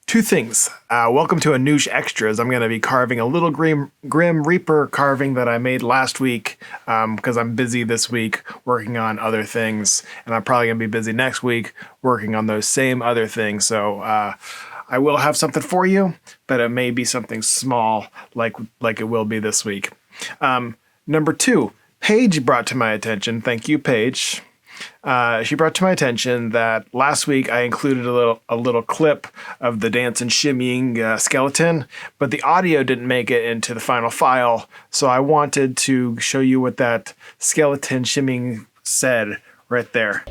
Two things. Welcome to a Noosh Extras. I'm going to be carving a little Grim Reaper carving that I made last week because I'm busy this week working on other things, and I'm probably going to be busy next week working on those same other things. So I will have something for you, but it may be something small like it will be this week. Number two, Paige brought to my attention. Thank you, Paige. She brought to my attention that last week I included a little clip of the dance and shimmying skeleton, but the audio didn't make it into the final file. So I wanted to show you what that skeleton shimmying said right there.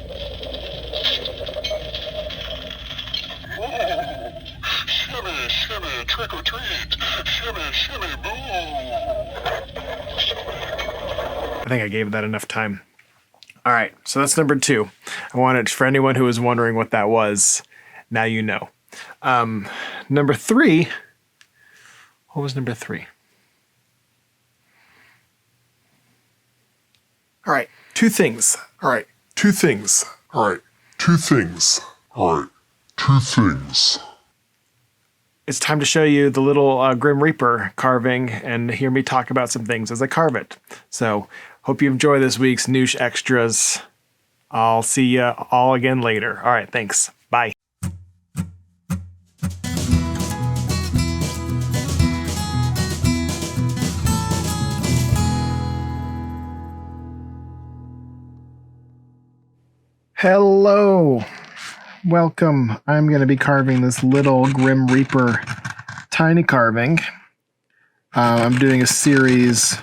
Shimmy, shimmy, trick or treat. Shimmy, shimmy, boo. I think I gave that enough time. All right, so that's number two. I wanted, for anyone who was wondering what that was, now you know. Number three, what was number three? All right, two things. It's time to show you the little Grim Reaper carving and hear me talk about some things as I carve it. So, hope you enjoy this week's Noosh Extras. I'll see you all again later. All right, thanks. Bye. Hello. Welcome. I'm going to be carving this little Grim Reaper tiny carving. I'm doing a series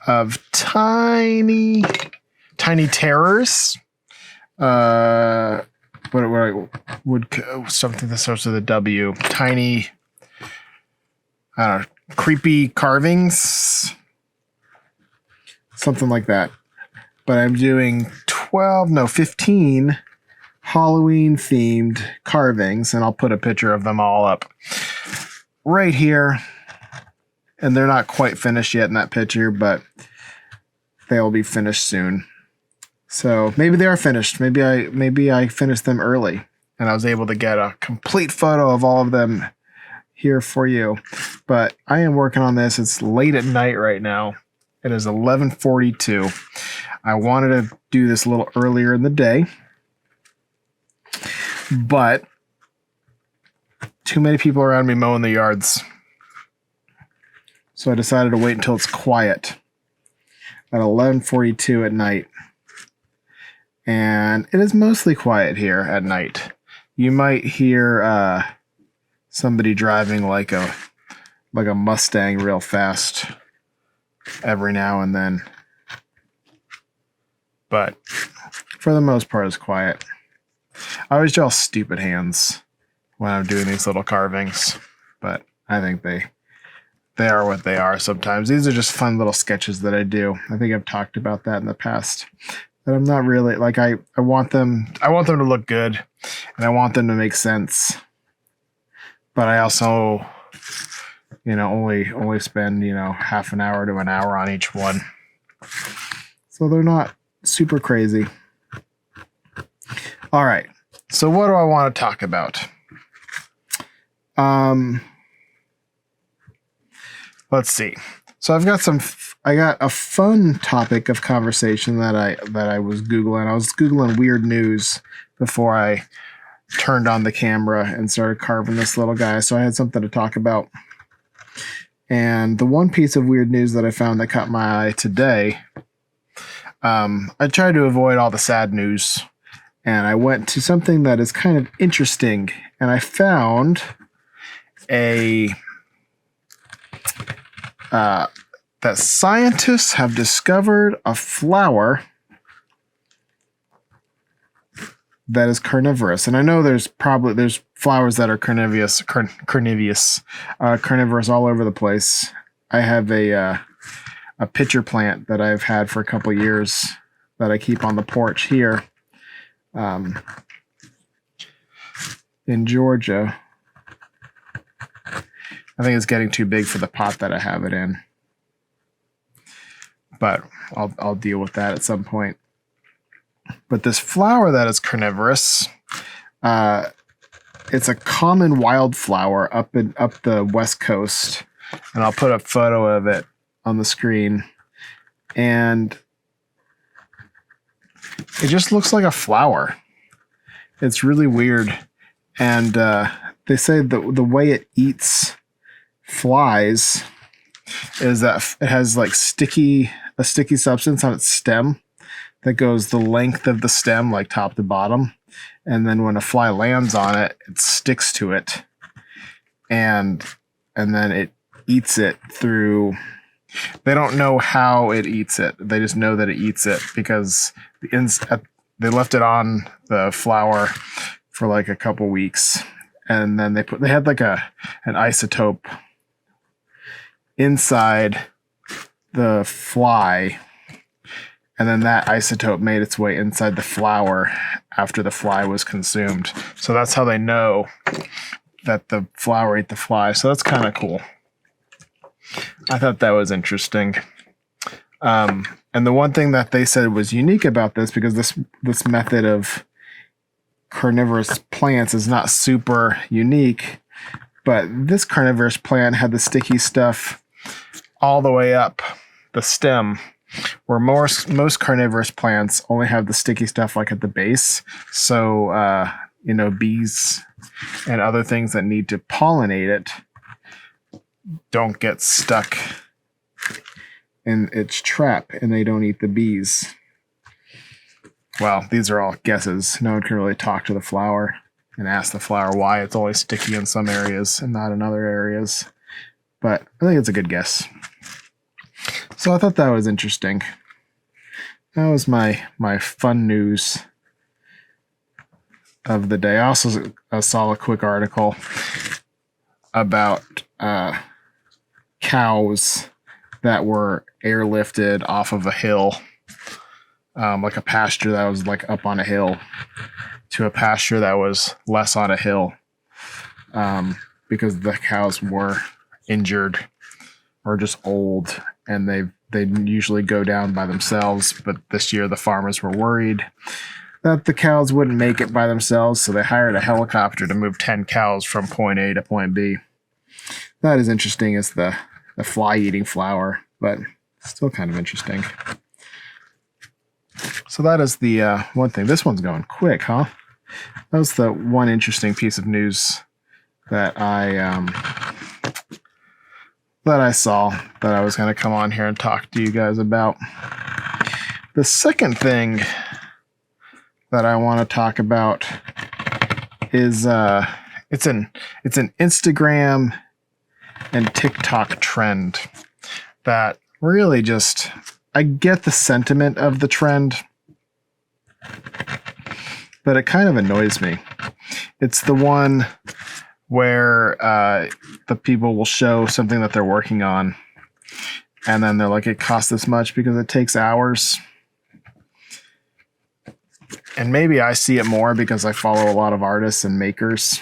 of tiny terrors. What would something that starts with a W? Tiny, I don't know, creepy carvings, something like that. But I'm doing 15 Halloween themed carvings, and I'll put a picture of them all up right here. And they're not quite finished yet in that picture, but they will be finished soon. So maybe they are finished. Maybe I finished them early and I was able to get a complete photo of all of them here for you. But I am working on this. It's late at night right now. It is 11:42. I wanted to do this a little earlier in the day, but too many people around me mowing the yards. So I decided to wait until it's quiet at 11:42 at night. And it is mostly quiet here at night. You might hear somebody driving like a Mustang real fast every now and then. But for the most part, it's quiet. I always draw stupid hands when I'm doing these little carvings, but I think they are what they are sometimes. These are just fun little sketches that I do. I think I've talked about that in the past. But I'm not really like I want them to look good and I want them to make sense. But I also only spend, half an hour to an hour on each one. So they're not super crazy. All right. So what do I want to talk about? Let's see. So I got a fun topic of conversation that I was Googling. I was Googling weird news before I turned on the camera and started carving this little guy. So I had something to talk about. And the one piece of weird news that I found that caught my eye today, I tried to avoid all the sad news. And I went to something that is kind of interesting. And I found that scientists have discovered a flower that is carnivorous. And I know there's flowers that are carnivorous all over the place. I have a pitcher plant that I've had for a couple years that I keep on the porch here in Georgia. I think it's getting too big for the pot that I have it in. But I'll deal with that at some point. But this flower that is carnivorous it's a common wildflower up the West Coast, and I'll put a photo of it on the screen. And it just looks like a flower. It's really weird. And they say the way it eats flies is that it has like a sticky substance on its stem that goes the length of the stem, like top to bottom. And then when a fly lands on it, it sticks to it. And then it eats it through. They don't know how it eats it. They just know that it eats it because they left it on the flower for like a couple weeks, and then they had like an isotope inside the fly, and then that isotope made its way inside the flower after the fly was consumed. So that's how they know that the flower ate the fly. So that's kind of cool. I thought that was interesting. And the one thing that they said was unique about this, because this method of carnivorous plants is not super unique, but this carnivorous plant had the sticky stuff all the way up the stem, where most carnivorous plants only have the sticky stuff like at the base. So, bees and other things that need to pollinate it don't get stuck in its trap, and they don't eat the bees. Well, these are all guesses. No one can really talk to the flower and ask the flower why it's always sticky in some areas and not in other areas. But I think it's a good guess. So I thought that was interesting. That was my fun news of the day. I also saw a quick article about cows that were airlifted off of a hill, like a pasture that was like up on a hill, to a pasture that was less on a hill, because the cows were injured or just old, and they usually go down by themselves. But this year the farmers were worried that the cows wouldn't make it by themselves, so they hired a helicopter to move 10 cows from point A to point B. Not as interesting as the fly-eating flower, but still kind of interesting. So that is the one thing. This one's going quick, huh? That was the one interesting piece of news that I saw that I was going to come on here and talk to you guys about. The second thing that I want to talk about is it's an Instagram and TikTok trend that really just, I get the sentiment of the trend, but it kind of annoys me. It's the one where the people will show something that they're working on, and then they're like, it costs this much because it takes hours. And maybe I see it more because I follow a lot of artists and makers.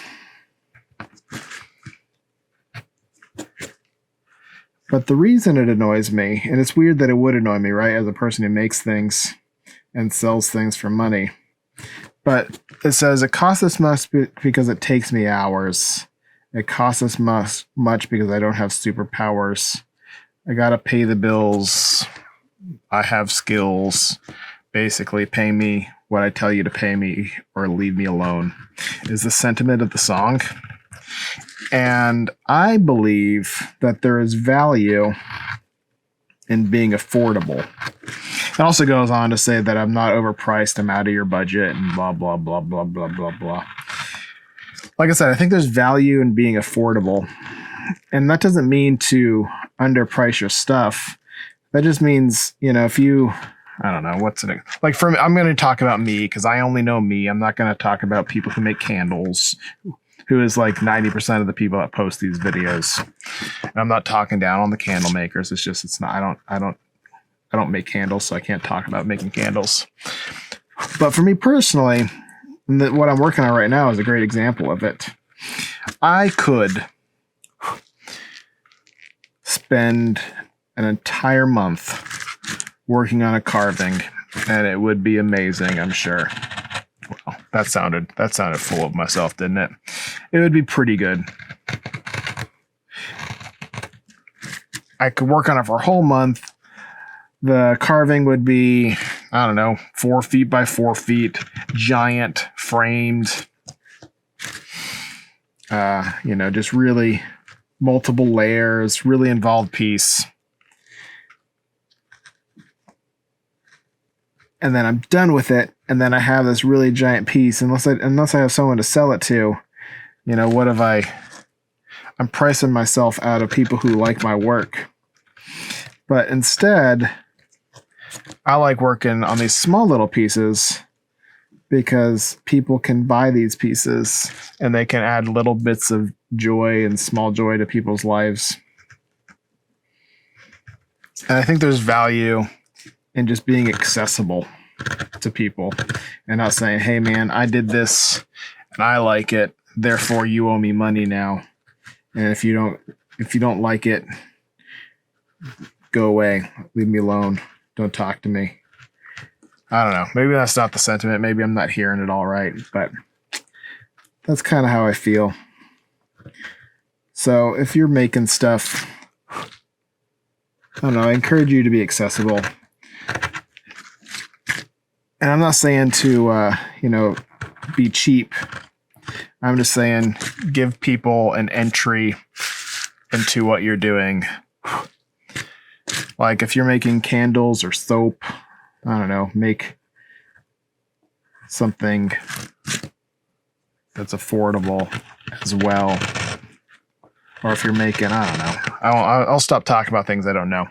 But the reason it annoys me, and it's weird that it would annoy me, right, as a person who makes things and sells things for money, but it says it costs this much because it takes me hours. It costs this much because I don't have superpowers. I gotta pay the bills. I have skills. Basically, pay me what I tell you to pay me or leave me alone, is the sentiment of the song. And I believe that there is value in being affordable. It also goes on to say that I'm not overpriced, I'm out of your budget, and blah, blah, blah, blah, blah, blah, blah. Like I said, I think there's value in being affordable. And that doesn't mean to underprice your stuff. That just means, if you, I don't know, like for me, I'm going to talk about me because I only know me. I'm not going to talk about people who make candles, who is like 90% of the people that post these videos. And I'm not talking down on the candle makers. It's not, I don't make candles, so I can't talk about making candles. But for me personally, what I'm working on right now is a great example of it. I could spend an entire month working on a carving, and it would be amazing, I'm sure. Well, that sounded full of myself, didn't it? it would be pretty good. I could work on it for a whole month. The carving would be, I don't know, 4 feet by 4 feet, giant, framed. Just really multiple layers, really involved piece. And then I'm done with it, and then I have this really giant piece. Unless I have someone to sell it to, what have I'm pricing myself out of people who like my work. But instead, I like working on these small little pieces because people can buy these pieces and they can add little bits of joy and small joy to people's lives. And I think there's value in just being accessible to people and not saying, hey man, I did this and I like it, therefore you owe me money now. And if you don't like it, go away, leave me alone, don't talk to me. I don't know. Maybe that's not the sentiment. Maybe I'm not hearing it all right, but that's kind of how I feel. So if you're making stuff, I don't know, I encourage you to be accessible. And I'm not saying to, be cheap. I'm just saying give people an entry into what you're doing. Like if you're making candles or soap, I don't know, make something that's affordable as well. Or if you're making, I don't know. I'll stop talking about things I don't know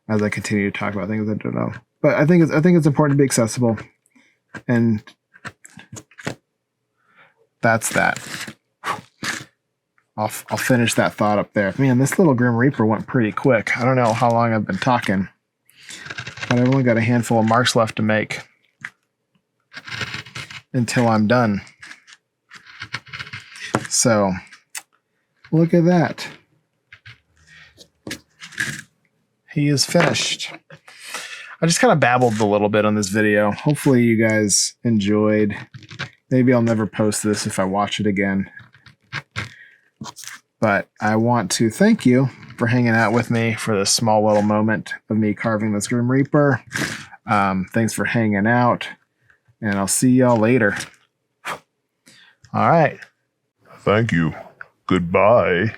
as I continue to talk about things I don't know. But I think it's important to be accessible, and that's that. I'll finish that thought up there. Man, this little Grim Reaper went pretty quick. I don't know how long I've been talking, but I've only got a handful of marks left to make until I'm done. So, look at that. He is finished. I just kind of babbled a little bit on this video. Hopefully you guys enjoyed. Maybe I'll never post this if I watch it again. But I want to thank you for hanging out with me for this small little moment of me carving this Grim Reaper. Thanks for hanging out, and I'll see y'all later. All right. Thank you. Goodbye.